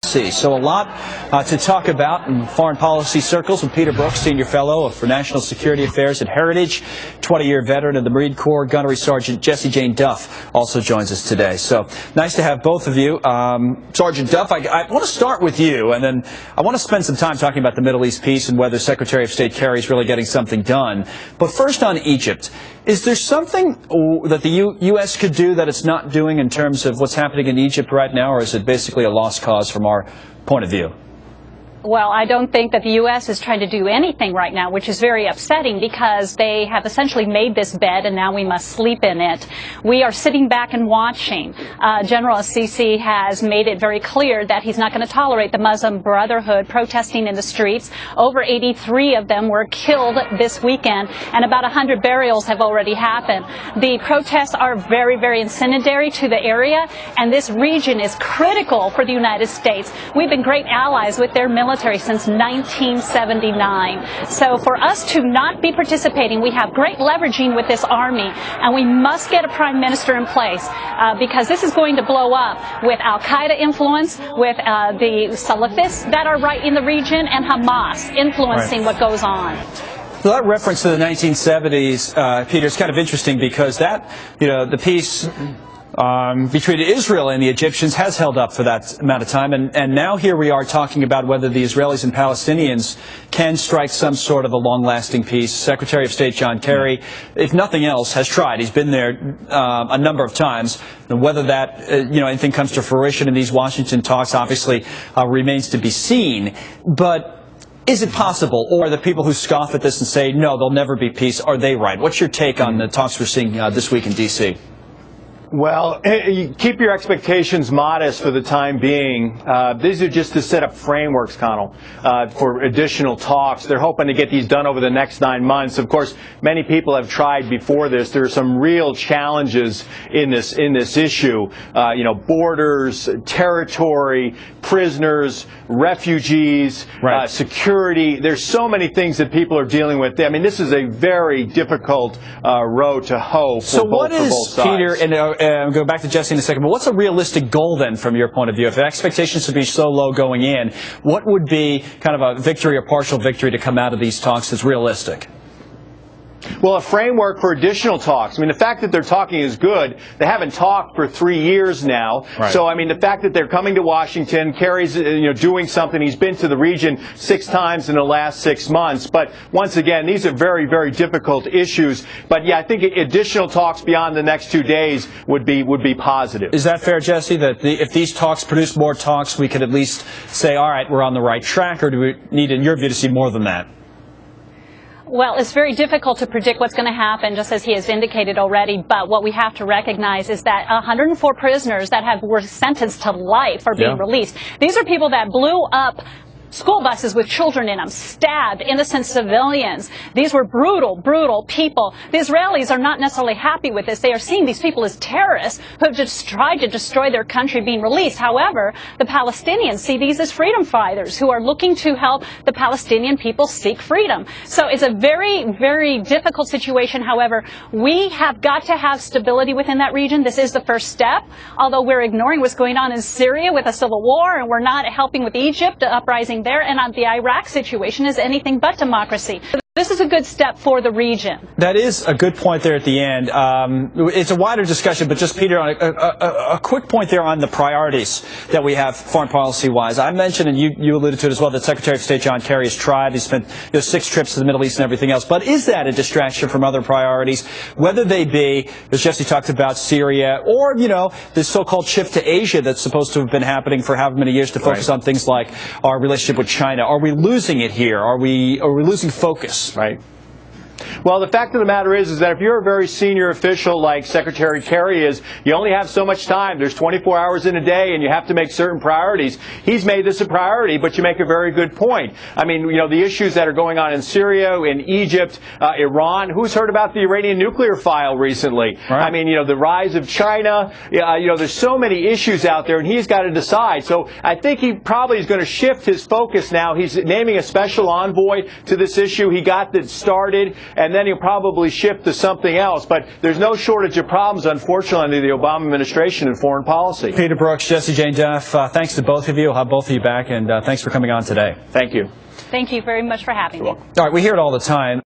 So a lot to talk about in foreign policy circles with Peter Brooks, Senior Fellow for National Security Affairs at Heritage, 20-year veteran of the Marine Corps. Gunnery Sergeant Jessie Jane Duff also joins us today. So nice to have both of you. Sergeant Duff, I want to start with you, and then I want to spend some time talking about the Middle East peace and whether Secretary of State Kerry is really getting something done. But first on Egypt, is there something that the U.S. could do that it's not doing in terms of what's happening in Egypt right now, or is it basically a lost cause from our point of view? Well, I don't think that the U.S. is trying to do anything right now, which is very upsetting because they have essentially made this bed and now we must sleep in it. We are sitting back and watching. General Assisi has made it very clear that he's not going to tolerate the Muslim Brotherhood protesting in the streets. Over 83 of them were killed this weekend, and about 100 burials have already happened. The protests are very, very incendiary to the area, and this region is critical for the United States. We've been great allies with their military since 1979. So for us to not be participating, we have great leveraging with this army, and we must get a prime minister in place because this is going to blow up with Al-Qaeda influence, with the Salafists that are right in the region, and Hamas influencing what goes on. So that reference to the 1970s, Peter, is kind of interesting because that, the peace between Israel and the Egyptians has held up for that amount of time, and now here we are talking about whether the Israelis and Palestinians can strike some sort of a long-lasting peace. Secretary of State John Kerry, if nothing else, has tried. He's been there a number of times. And whether that, anything comes to fruition in these Washington talks obviously remains to be seen. But is it possible, or are the people who scoff at this and say, no, there'll never be peace, are they right? What's your take on the talks we're seeing this week in D.C.? Well, keep your expectations modest for the time being. These are just to set up frameworks, Connell, for additional talks. They're hoping to get these done over the next 9 months. Of course, many people have tried before this. There are some real challenges in this issue. Borders, territory, prisoners, refugees, security. There's so many things that people are dealing with. I mean, this is a very difficult road to hoe for both sides. Peter, and go back to Jessie in a second, but what's a realistic goal then from your point of view? If the expectations should be so low going in, what would be kind of a victory or partial victory to come out of these talks that's realistic? Well, a framework for additional talks. I mean, the fact that they're talking is good. They haven't talked for 3 years now. Right. So, I mean, the fact that they're coming to Washington, Kerry's, doing something. He's been to the region 6 times in the last 6 months. But once again, these are very, very difficult issues. But yeah, I think additional talks beyond the next 2 days would be positive. Is that fair, Jessie? That if these talks produce more talks, we could at least say, all right, we're on the right track, or do we need, in your view, to see more than that? Well, it's very difficult to predict what's going to happen, just as he has indicated already. But what we have to recognize is that 104 prisoners that were sentenced to life are being released. These are people that blew up school buses with children in them, stabbed innocent civilians. These were brutal, brutal people. The Israelis are not necessarily happy with this. They are seeing these people as terrorists who have just tried to destroy their country being released. However, the Palestinians see these as freedom fighters who are looking to help the Palestinian people seek freedom. So it's a very, very difficult situation. However, we have got to have stability within that region. This is the first step, although we're ignoring what's going on in Syria with a civil war, and we're not helping with Egypt, the uprising there, and on the Iraq situation is anything but democracy. This is a good step for the region. That is a good point there at the end. It's a wider discussion, but just, Peter, on a quick point there on the priorities that we have foreign policy-wise. I mentioned, and you alluded to it as well, that Secretary of State John Kerry has tried. He's spent 6 trips to the Middle East and everything else. But is that a distraction from other priorities, whether they be, as Jessie talked about, Syria, or, this so-called shift to Asia that's supposed to have been happening for however many years to focus on things like our relationship with China? Are we losing it here? Are we losing focus? Right. Well, the fact of the matter is that if you're a very senior official like Secretary Kerry is, you only have so much time. There's 24 hours in a day, and you have to make certain priorities. He's made this a priority, but you make a very good point. I mean, the issues that are going on in Syria, in Egypt, Iran. Who's heard about the Iranian nuclear file recently? Right. I mean, the rise of China. There's so many issues out there, and he's got to decide. So I think he probably is going to shift his focus now. He's naming a special envoy to this issue. He got that started. and then he'll probably shift to something else. But there's no shortage of problems, unfortunately, under the Obama administration in foreign policy. Peter Brooks, Jessie Jane Duff, thanks to both of you. I'll have both of you back, and thanks for coming on today. Thank you. Thank you very much for having me. All right, we hear it all the time.